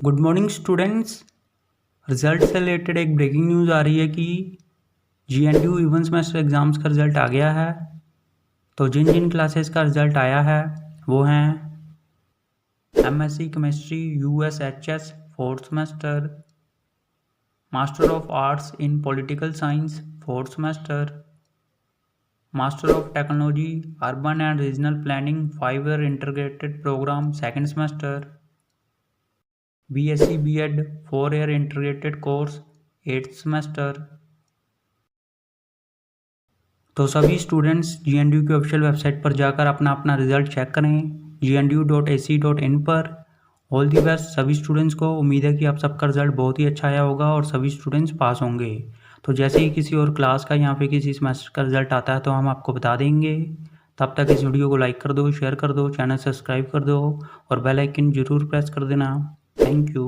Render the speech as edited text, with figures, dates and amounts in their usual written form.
Good morning students. Result से related एक breaking news आ रही है कि GNDU इवन सेमेस्टर एग्ज़ाम्स का रिज़ल्ट आ गया है। तो जिन जिन क्लासेस का रिज़ल्ट आया है वो हैं MSc chemistry USHS 4th semester, master of arts in political science 4th semester, master of technology urban and regional planning 5-year integrated programme 2nd semester, BSc B.Ed 4-year integrated course 8th semester. तो सभी students GNDU की official website पर जाकर अपना अपना result check करें gnu.ac.in पर। All the best सभी स्टूडेंट्स को। उम्मीद है कि आप सबका रिजल्ट बहुत ही अच्छा आया होगा और सभी स्टूडेंट्स पास होंगे। तो जैसे ही किसी और क्लास का या फिर किसी सेमेस्टर का रिजल्ट आता है तो हम आपको बता देंगे। तब तक इस वीडियो को लाइक कर दो, शेयर कर दो, चैनल सब्सक्राइब कर दो और बेल आइकन जरूर प्रेस कर देना। Thank you.